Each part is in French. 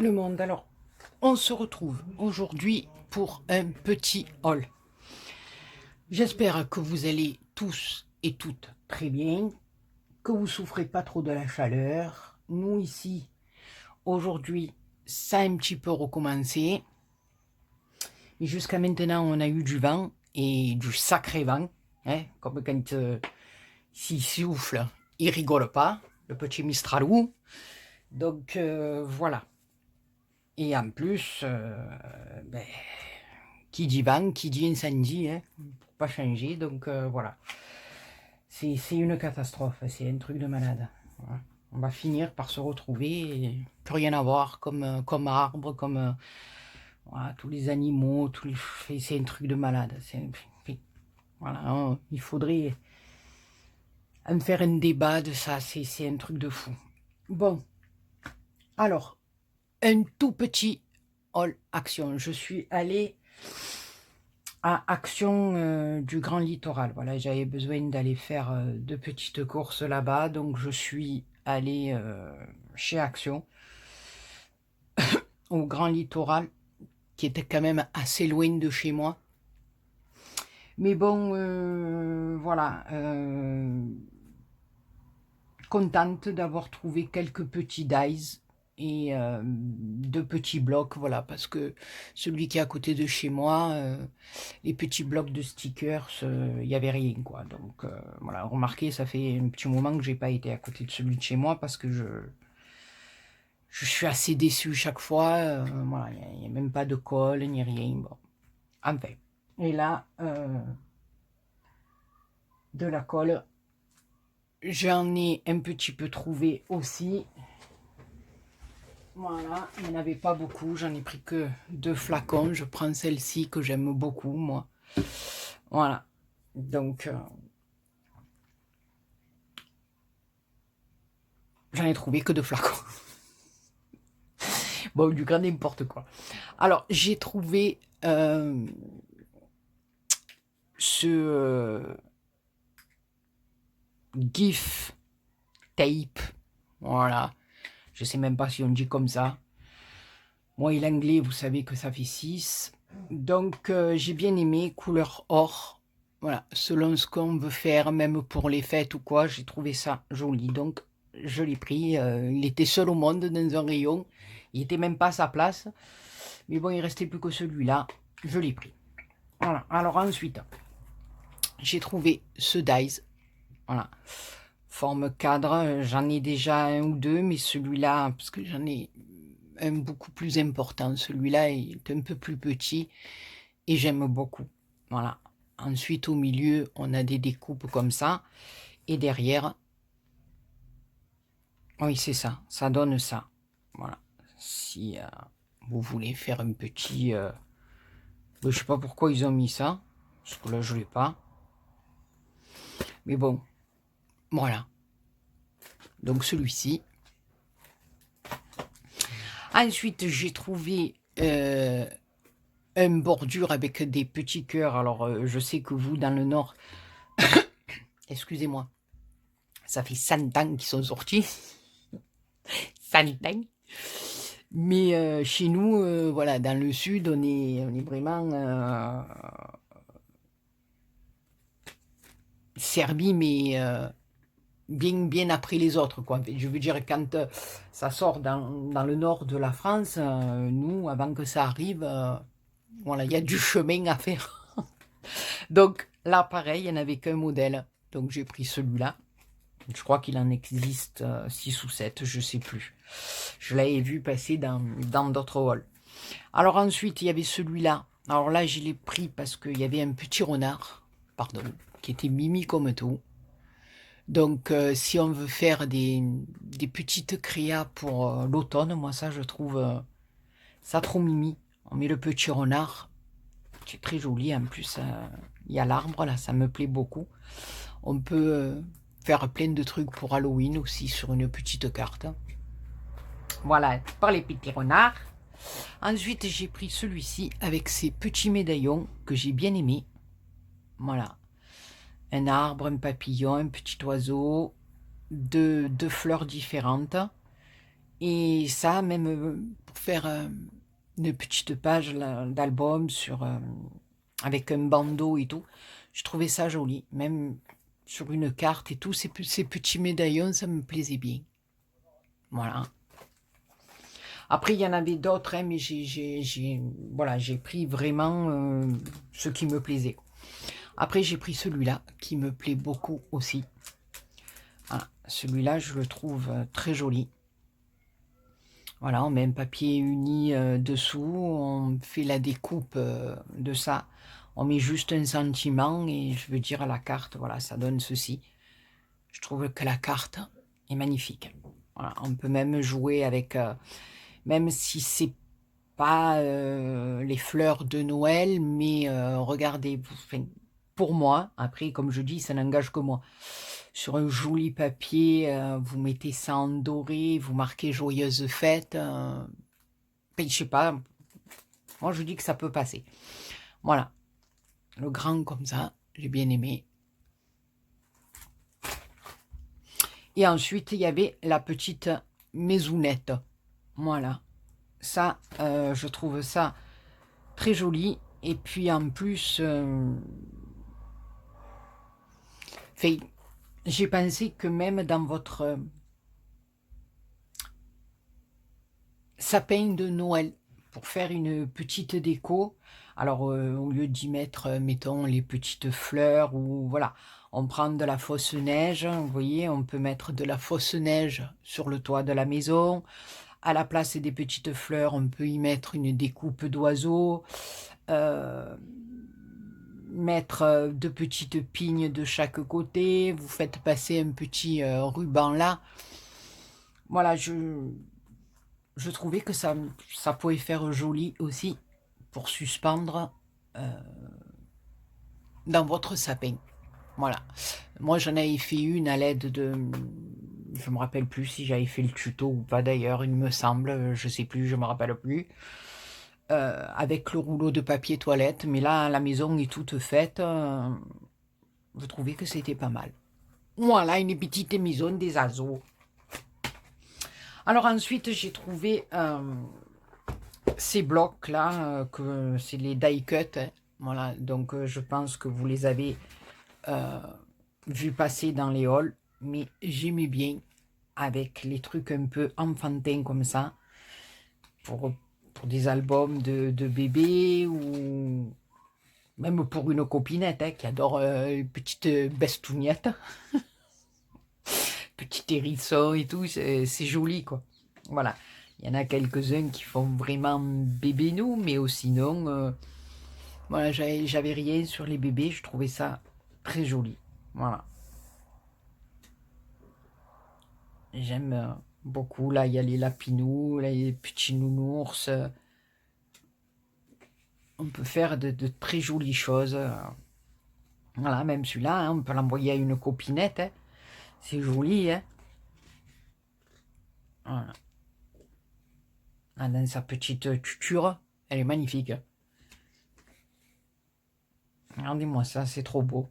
tout le monde. Alors, on se retrouve aujourd'hui pour un petit haul. J'espère que vous allez tous et toutes très bien, que vous souffrez pas trop de la chaleur. Nous ici, aujourd'hui, ça a un petit peu recommencé. Mais jusqu'à maintenant, on a eu du vent et du sacré vent. Hein, comme quand s'il souffle, il rigole pas, le petit Mistralou. Donc voilà. Et en plus, ben, qui dit vent, qui dit incendie, hein, pour pas changer. Donc voilà. C'est une catastrophe, c'est un truc de malade. Voilà. On va finir par se retrouver, et plus rien à voir comme arbre, comme voilà, tous les animaux, c'est un truc de malade. Voilà, hein, il faudrait en faire un débat de ça, c'est un truc de fou. Bon, alors, un tout petit all action. Je suis allée à Action du Grand Littoral. Voilà, j'avais besoin d'aller faire de petites courses là-bas, donc je suis allée chez Action au Grand Littoral, qui était quand même assez loin de chez moi. Mais bon, voilà, contente d'avoir trouvé quelques petits dies et de petits blocs, voilà, parce que celui qui est à côté de chez moi, les petits blocs de stickers, il n'y avait rien, quoi. Donc voilà, remarquez, ça fait un petit moment que j'ai pas été à côté de celui de chez moi parce que je suis assez déçu chaque fois. Voilà, il n'y a même pas de colle ni rien. Bon, enfin. Et là, de la colle, j'en ai un petit peu trouvé aussi. Voilà, il n'y en avait pas beaucoup, j'en ai pris que 2 flacons. Je prends celle-ci que j'aime beaucoup, moi. Voilà, donc j'en ai trouvé que 2 flacons. Bon, du grand n'importe quoi. Alors, j'ai trouvé ce GIF tape. Voilà, je sais même pas si on dit comme ça. Moi et l'anglais, vous savez que ça fait 6. Donc, j'ai bien aimé, couleur or. Voilà, selon ce qu'on veut faire, même pour les fêtes ou quoi, j'ai trouvé ça joli. Donc, je l'ai pris. Il était seul au monde dans un rayon. Il était même pas à sa place. Mais bon, il restait plus que celui-là. Je l'ai pris. Voilà. Alors ensuite, j'ai trouvé ce dies. Voilà. Forme cadre. J'en ai déjà un ou deux, mais celui-là, parce que j'en ai un beaucoup plus important. Celui-là est un peu plus petit et j'aime beaucoup. Voilà. Ensuite, au milieu, on a des découpes comme ça. Et derrière, oui, c'est ça. Ça donne ça. Voilà. Si vous voulez faire un petit... je sais pas pourquoi ils ont mis ça. Parce que là, je l'ai pas. Mais bon, voilà. Donc, celui-ci. Ensuite, j'ai trouvé une bordure avec des petits cœurs. Alors, je sais que vous, dans le Nord... Excusez-moi. Ça fait 100 ans qu'ils sont sortis. 100 ans. Mais chez nous, voilà, dans le sud, on est vraiment servi, mais bien après les autres, quoi. Je veux dire, quand ça sort dans le nord de la France, nous, avant que ça arrive, voilà, il y a du chemin à faire. Donc là, pareil, il n'y en avait qu'un modèle. Donc j'ai pris celui-là. Je crois qu'il en existe 6 ou 7, je ne sais plus. Je l'avais vu passer dans d'autres halls. Alors ensuite, il y avait celui-là. Alors là, je l'ai pris parce qu'il y avait un petit renard, pardon, qui était mimi comme tout. Donc si on veut faire des petites créas pour l'automne, moi ça, je trouve ça trop mimi. On met le petit renard, qui est très joli. En plus, il y a l'arbre, là, ça me plaît beaucoup. On peut faire plein de trucs pour Halloween aussi sur une petite carte. Voilà, pour les petits renards. Ensuite, j'ai pris celui-ci avec ses petits médaillons que j'ai bien aimé. Voilà. Un arbre, un papillon, un petit oiseau, deux fleurs différentes. Et ça, même pour faire une petite page d'album avec un bandeau et tout, je trouvais ça joli. Même sur une carte et tout, ces petits médaillons, ça me plaisait bien. Voilà. Après, il y en avait d'autres, hein, mais voilà, j'ai pris vraiment ce qui me plaisait. Après, j'ai pris celui-là, qui me plaît beaucoup aussi. Voilà, celui-là, je le trouve très joli. Voilà, on met un papier uni dessous, on fait la découpe de ça. On met juste un sentiment et je veux dire la carte, voilà, ça donne ceci. Je trouve que la carte est magnifique. Voilà, on peut même jouer avec, même si c'est pas les fleurs de Noël, mais regardez, enfin, pour moi, après, comme je dis, ça n'engage que moi. Sur un joli papier, vous mettez ça en doré, vous marquez joyeuse fête. Je sais pas, moi je dis que ça peut passer. Voilà, le grand comme ça, j'ai bien aimé. Et ensuite, il y avait la petite maisonnette. Voilà, ça, je trouve ça très joli. Et puis en plus, j'ai pensé que même dans votre sapin de Noël, pour faire une petite déco, alors au lieu d'y mettre, mettons, les petites fleurs, ou voilà, on prend de la fausse neige, vous voyez, on peut mettre de la fausse neige sur le toit de la maison. À la place des petites fleurs, on peut y mettre une découpe d'oiseaux, mettre de petites pignes de chaque côté, vous faites passer un petit ruban là. Voilà, je trouvais que ça pouvait faire joli aussi pour suspendre dans votre sapin. Voilà. Moi, j'en avais fait une à l'aide de... Je me rappelle plus si j'avais fait le tuto ou pas d'ailleurs, il me semble, je sais plus, je me rappelle plus. Avec le rouleau de papier toilette, mais là, la maison est toute faite. Je trouvais que c'était pas mal. Voilà, une petite maison des azos. Alors ensuite, j'ai trouvé ces blocs-là, que c'est les die cut. Hein. Voilà, donc je pense que vous les avez vus passer dans les halls. Mais j'aimais bien avec les trucs un peu enfantins comme ça. Pour des albums de bébés ou même pour une copinette hein, qui adore une petite bestougnette. Petit hérisson et tout, c'est joli quoi. Voilà, il y en a quelques-uns qui font vraiment bébé nous, mais sinon, voilà, j'avais rien sur les bébés, je trouvais ça très joli. Voilà, j'aime beaucoup. Là, il y a les lapinous, là, les petits nounours. On peut faire de très jolies choses. Voilà, même celui-là, hein, on peut l'envoyer à une copinette. Hein. C'est joli, hein. Voilà. Ah, dans sa petite tuture, elle est magnifique. Regardez-moi ça, c'est trop beau.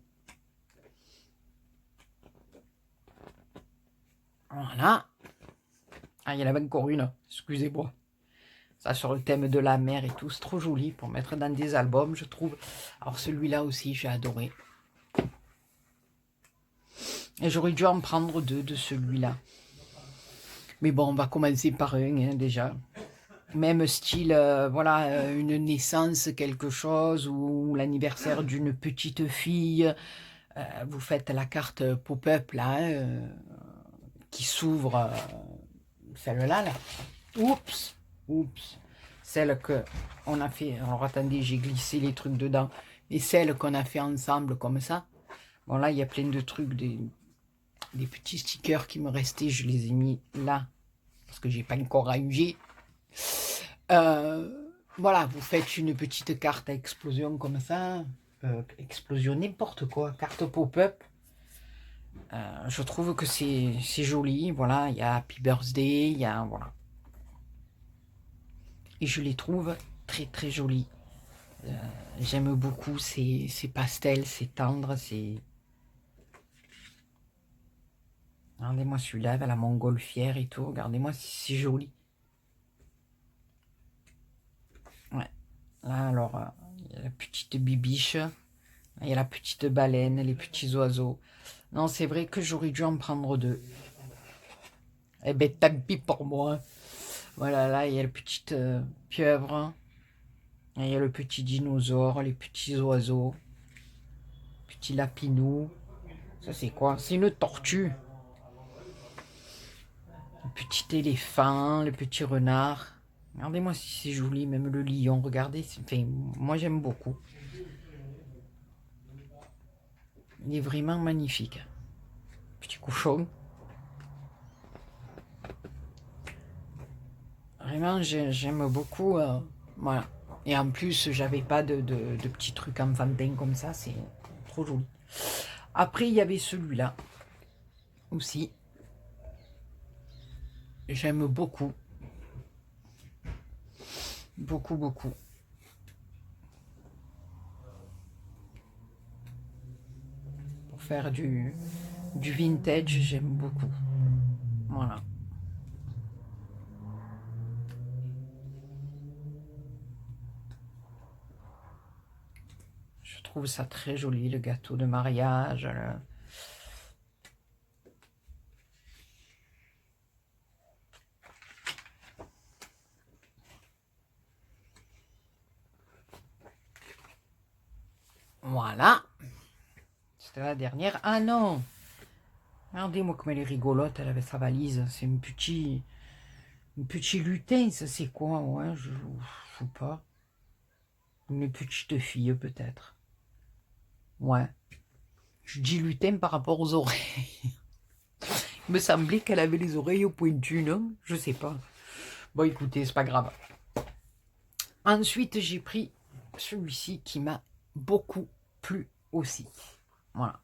Voilà. Ah, il y en avait encore une, excusez-moi. Ça sur le thème de la mer et tout, c'est trop joli pour mettre dans des albums, je trouve. Alors celui-là aussi, j'ai adoré. Et j'aurais dû en prendre deux de celui-là. Mais bon, on va commencer par un, hein, déjà. Même style, voilà, une naissance, quelque chose, ou l'anniversaire d'une petite fille. Vous faites la carte pop-up, là, hein, qui s'ouvre, celle-là, là. Oups, oups. Celle que on a fait. Alors attendez, j'ai glissé les trucs dedans. Et celle qu'on a fait ensemble comme ça. Bon là, il y a plein de trucs, des petits stickers qui me restaient. Je les ai mis là parce que j'ai pas encore rangé. Voilà, vous faites une petite carte à explosion comme ça. Explosion, n'importe quoi. Carte pop-up. Je trouve que c'est joli. Voilà, il y a Happy Birthday, il y a voilà. Et je les trouve très très jolis. J'aime beaucoup ces pastels, c'est tendre, c'est... Regardez-moi celui-là, avec la montgolfière et tout. Regardez-moi si c'est joli. Ouais. Là, alors, il y a la petite bibiche. Il y a la petite baleine, les petits oiseaux. Non, c'est vrai que j'aurais dû en prendre 2. Eh ben, tant pis pour moi. Voilà, là, il y a la petite pieuvre. Il y a le petit dinosaure, les petits oiseaux. Petit lapinou. Ça, c'est quoi? C'est une tortue. Le petit éléphant, le petit renard. Regardez-moi si c'est joli, même le lion. Regardez, enfin, moi, j'aime beaucoup. Il est vraiment magnifique. Petit cochon. Vraiment, j'aime beaucoup. Voilà. Et en plus, j'avais pas de petits trucs enfantins comme ça. C'est trop joli. Après, il y avait celui-là aussi. J'aime beaucoup. Beaucoup, beaucoup. Pour faire du vintage, j'aime beaucoup. Voilà. Je trouve ça très joli, le gâteau de mariage. Voilà. C'était la dernière. Ah non! Regardez-moi comme elle est rigolote, elle avait sa valise. C'est un petit lutin, ça c'est quoi? Ouais, je sais pas. Une petite fille peut-être. Ouais. Je dis lutin par rapport aux oreilles. Il me semblait qu'elle avait les oreilles pointues, non? Je sais pas. Bon, écoutez, c'est pas grave. Ensuite, j'ai pris celui-ci qui m'a beaucoup plu aussi. Voilà.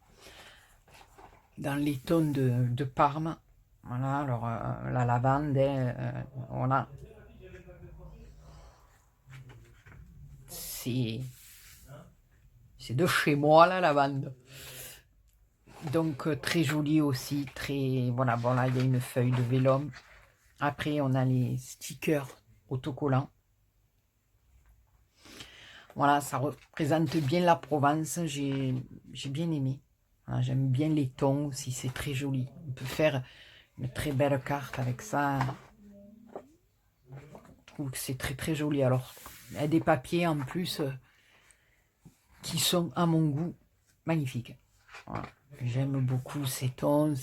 Dans les tons de Parme. Voilà, alors la lavande, voilà. C'est de chez moi, la lavande. Donc, très joli aussi. Très, voilà, bon là, il y a une feuille de vélum. Après, on a les stickers autocollants. Voilà, ça représente bien la Provence. J'ai bien aimé. Voilà, j'aime bien les tons aussi, c'est très joli. On peut faire une très belle carte avec ça. Je trouve que c'est très très joli. Alors, il y a des papiers en plus qui sont à mon goût magnifiques. Voilà. J'aime beaucoup ces tons.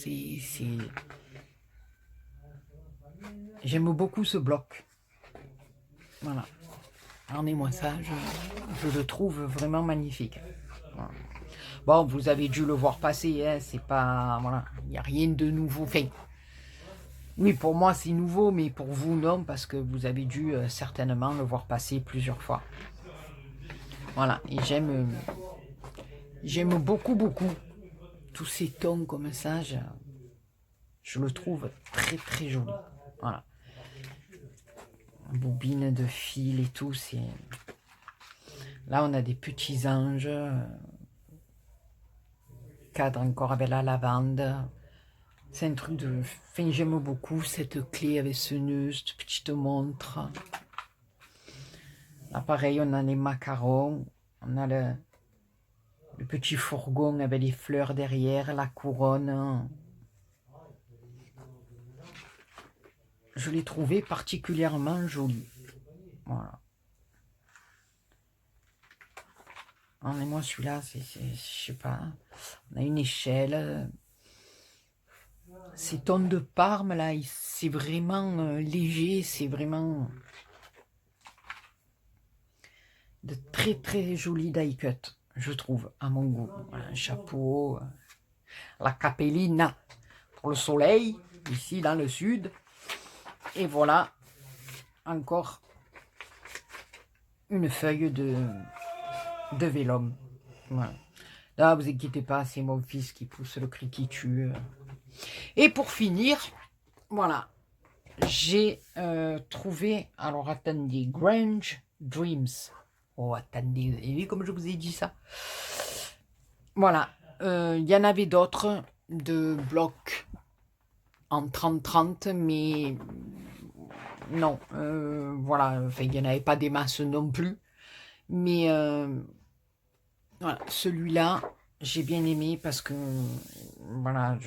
J'aime beaucoup ce bloc. Voilà. Regardez-moi ça, je le trouve vraiment magnifique. Voilà. Bon, vous avez dû le voir passer, hein, c'est pas... Voilà, il n'y a rien de nouveau. Enfin, oui, pour moi c'est nouveau, mais pour vous non, parce que vous avez dû certainement le voir passer plusieurs fois. Voilà, et j'aime beaucoup, beaucoup tous ces tons comme ça, je le trouve très, très joli. Voilà. Bobine de fil et tout, c'est... Là, on a des petits anges, cadre encore avec la lavande. C'est un truc de... Enfin, j'aime beaucoup cette clé avec ce nœud, cette petite montre. Là, pareil, on a les macarons. On a le petit fourgon avec les fleurs derrière, la couronne. Je l'ai trouvé particulièrement joli. Voilà. Et moi, celui-là, je sais pas. On a une échelle. Ces tons de Parme, là, c'est vraiment léger. C'est vraiment de très, très jolis die cut, je trouve, à mon goût. Voilà, un chapeau. La capellina pour le soleil, ici dans le sud. Et voilà, encore une feuille de vélum. Voilà. Là, vous inquiétez pas, c'est mon fils qui pousse le cri qui tue. Et pour finir, voilà, j'ai trouvé, alors attendez, Grange Dreams. Oh, attendez, vous avez vu comme je vous ai dit ça? Voilà, il y en avait d'autres de blocs en 30-30, mais non, voilà, enfin, il n'y en avait pas des masses non plus. Mais voilà, celui-là, j'ai bien aimé parce que voilà,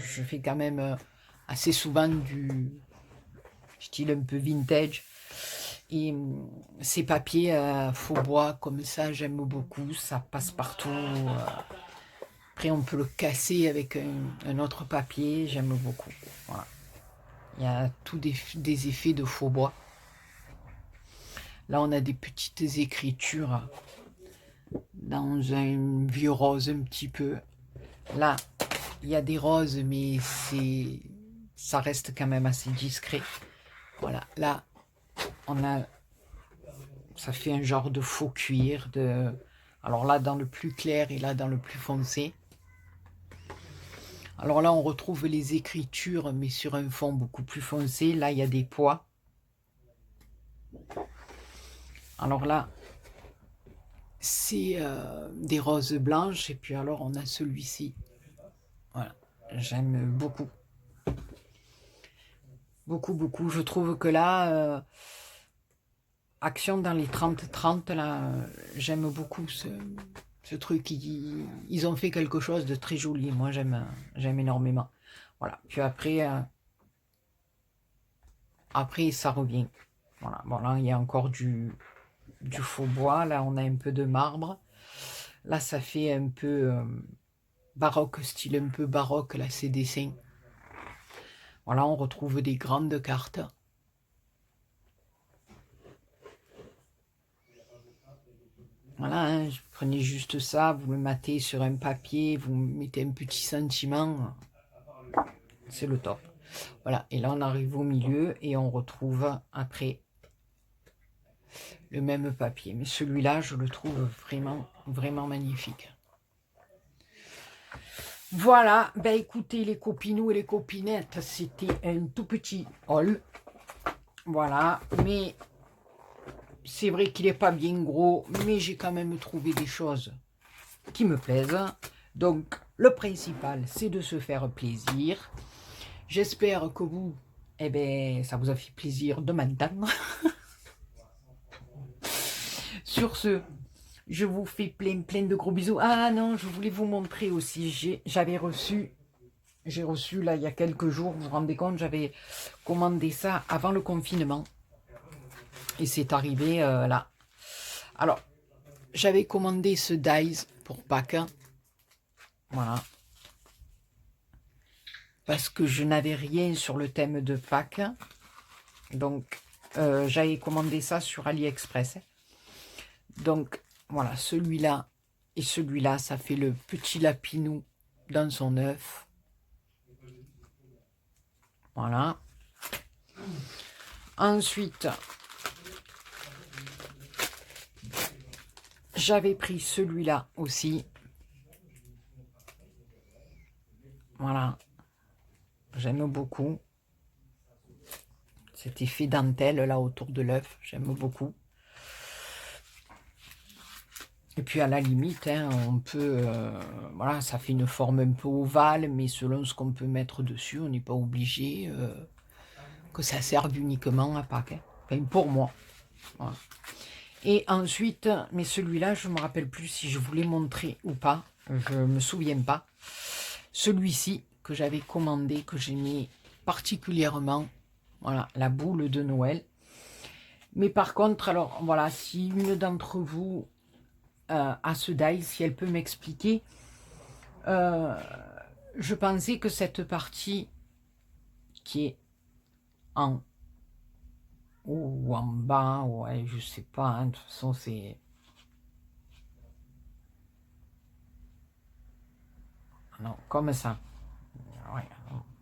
je fais quand même assez souvent du style un peu vintage. Et ces papiers faux bois comme ça, j'aime beaucoup, ça passe partout. Après, on peut le casser avec un autre papier, j'aime beaucoup. Voilà. Il y a tous des effets de faux bois. Là, on a des petites écritures dans un vieux rose un petit peu. Là, il y a des roses, mais ça reste quand même assez discret. Voilà, là, ça fait un genre de faux cuir. Alors là, dans le plus clair et là, dans le plus foncé. Alors là, on retrouve les écritures, mais sur un fond beaucoup plus foncé. Là, il y a des pois. Alors là, c'est des roses blanches. Et puis alors, on a celui-ci. Voilà, j'aime beaucoup. Beaucoup, beaucoup. Je trouve que là, Action dans les 30-30, là, j'aime beaucoup ce truc. Ils ont fait quelque chose de très joli. Moi, j'aime énormément. Voilà. Puis après, ça revient. Voilà. Bon, là, il y a encore du faux bois. Là, on a un peu de marbre. Là, ça fait un peu baroque, style un peu baroque, là, ces dessins. Voilà, on retrouve des grandes cartes. Voilà, hein, prenez juste ça, vous le matez sur un papier, vous mettez un petit sentiment, c'est le top. Voilà, et là on arrive au milieu et on retrouve après le même papier. Mais celui-là, je le trouve vraiment, vraiment magnifique. Voilà, ben écoutez les copinous et les copinettes, c'était un tout petit haul. Voilà, mais c'est vrai qu'il n'est pas bien gros, mais j'ai quand même trouvé des choses qui me plaisent. Donc, le principal, c'est de se faire plaisir. J'espère que vous, eh ben, ça vous a fait plaisir de m'entendre. Sur ce, je vous fais plein de gros bisous. Ah non, je voulais vous montrer aussi, j'ai reçu là il y a quelques jours, vous vous rendez compte, j'avais commandé ça avant le confinement. Et c'est arrivé là. Alors, j'avais commandé ce Dies pour Pâques. Voilà. Parce que je n'avais rien sur le thème de Pâques. Donc, j'avais commandé ça sur AliExpress. Donc, voilà, celui-là et celui-là, ça fait le petit lapinou dans son œuf. Voilà. Ensuite, j'avais pris celui-là aussi. Voilà. J'aime beaucoup. Cet effet dentelle là autour de l'œuf, j'aime beaucoup. Et puis à la limite, hein, on peut, voilà, ça fait une forme un peu ovale, mais selon ce qu'on peut mettre dessus, on n'est pas obligé que ça serve uniquement à Pâques. Hein. Enfin, pour moi. Voilà. Et ensuite, mais celui-là, je ne me rappelle plus si je voulais montrer ou pas. Je ne me souviens pas. Celui-ci que j'avais commandé, que j'aimais particulièrement. Voilà, la boule de Noël. Mais par contre, alors voilà, si une d'entre vous a ce die, si elle peut m'expliquer, je pensais que cette partie qui est en haut ou en bas, ouais, je sais pas, hein, de toute façon c'est... Non, comme ça. Ouais,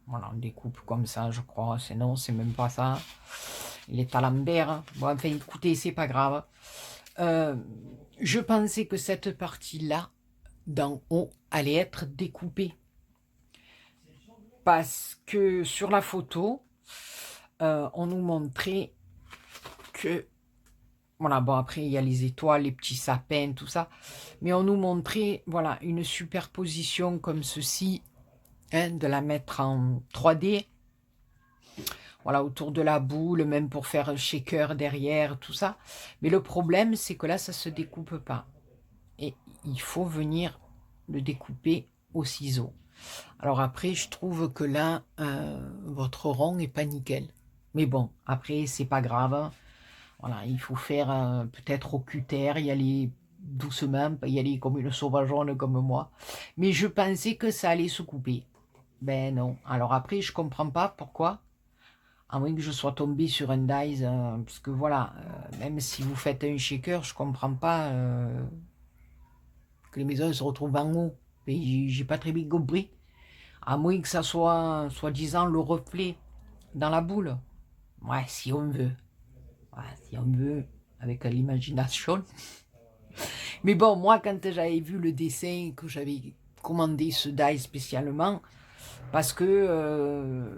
voilà, on découpe comme ça, je crois. Sinon, c'est même pas ça. Il est à l'envers. Bon, enfin, écoutez, c'est pas grave. Je pensais que cette partie-là, d'en haut, allait être découpée. Parce que sur la photo, on nous montrait que... Voilà, bon, après, il y a les étoiles, les petits sapins, tout ça. Mais on nous montrait, voilà, une superposition comme ceci, hein, de la mettre en 3D. voilà, autour de la boule, même pour faire un shaker derrière, tout ça. Mais le problème, c'est que là, ça se découpe pas. Et il faut venir le découper au ciseau. Alors après, je trouve que là, votre rond est pas nickel. Mais bon, après, c'est pas grave. Voilà, il faut faire peut-être au cutter, y aller doucement, pas y aller comme une sauvageonne comme moi. Mais je pensais que ça allait se couper. Ben non. Alors après, je comprends pas pourquoi. À moins que je sois tombé sur un dice, parce que voilà, même si vous faites un shaker, je comprends pas que les maisons se retrouvent en haut. Et j'ai pas très bien compris. À moins que ça soit, soi-disant, le reflet dans la boule. Ouais, si on veut. Ouais, si on veut, avec l'imagination. Mais bon, moi, quand j'avais vu le dessin, que j'avais commandé ce die spécialement, parce que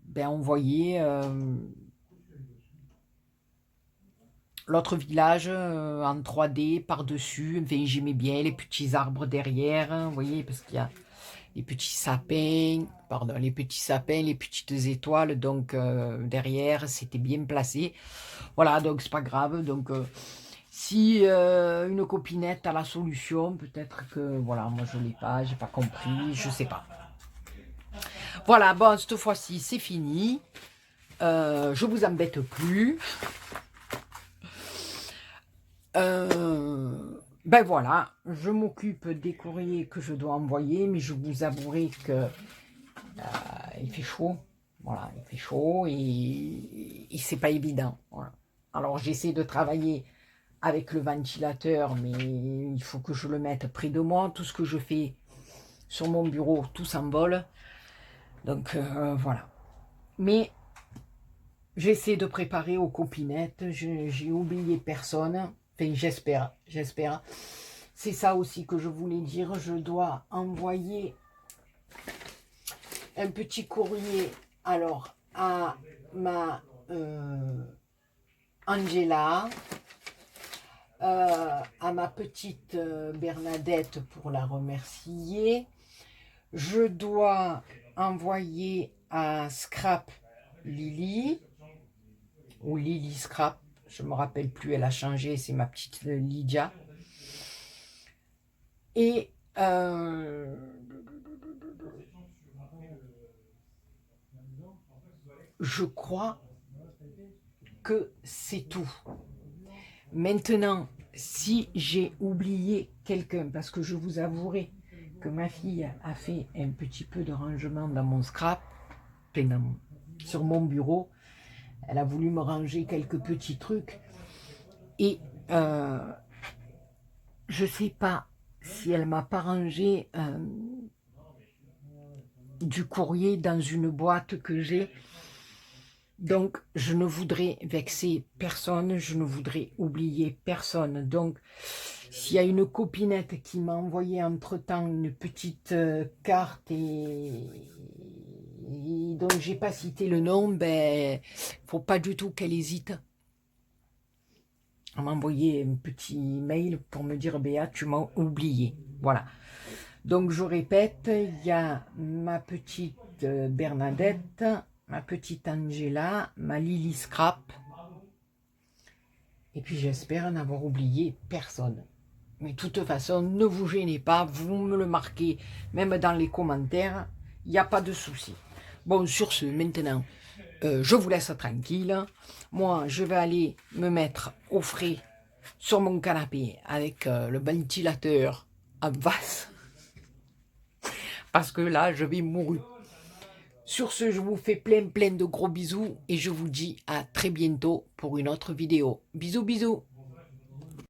ben, on voyait l'autre village en 3D par-dessus. Enfin, j'aimais bien les petits arbres derrière, hein, vous voyez, parce qu'il y a les petits sapins, pardon, les petits sapins, les petites étoiles, donc derrière, c'était bien placé. Voilà, donc c'est pas grave. Donc, si une copinette a la solution, peut-être que, voilà, moi je l'ai pas, j'ai pas compris, je sais pas. Voilà, bon, cette fois-ci, c'est fini. Je vous embête plus. Ben voilà, je m'occupe des courriers que je dois envoyer, mais je vous avouerai que il fait chaud. Voilà, il fait chaud et c'est pas évident. Voilà. Alors j'essaie de travailler avec le ventilateur, mais il faut que je le mette près de moi. Tout ce que je fais sur mon bureau, tout s'envole. Donc voilà. Mais j'essaie de préparer aux copinettes. J'ai oublié personne. Enfin, j'espère. C'est ça aussi que je voulais dire. Je dois envoyer un petit courrier alors à ma Angela, à ma petite Bernadette pour la remercier. Je dois envoyer à Scrap Lily, ou Lily Scrap, je ne me rappelle plus, elle a changé, c'est ma petite Lydia. Et je crois que c'est tout. Maintenant, si j'ai oublié quelqu'un, parce que je vous avouerai que ma fille a fait un petit peu de rangement dans mon scrap, sur mon bureau, elle a voulu me ranger quelques petits trucs, et je ne sais pas si elle m'a pas rangé du courrier dans une boîte que j'ai. Donc, je ne voudrais vexer personne, je ne voudrais oublier personne. Donc, s'il y a une copinette qui m'a envoyé entre-temps une petite carte et dont j'ai pas cité le nom, ben, faut pas du tout qu'elle hésite à m'envoyer un petit mail pour me dire « Béa, tu m'as oublié ». Voilà. Donc, je répète, il y a ma petite Bernadette, ma petite Angela, ma Lily Scrap. Et puis j'espère n'avoir oublié personne. Mais de toute façon, ne vous gênez pas, vous me le marquez, même dans les commentaires, il n'y a pas de souci. Bon, sur ce, maintenant, je vous laisse tranquille. Moi, je vais aller me mettre au frais sur mon canapé avec le ventilateur en face. Parce que là, je vais mourir. Sur ce, je vous fais plein de gros bisous et je vous dis à très bientôt pour une autre vidéo. Bisous, bisous.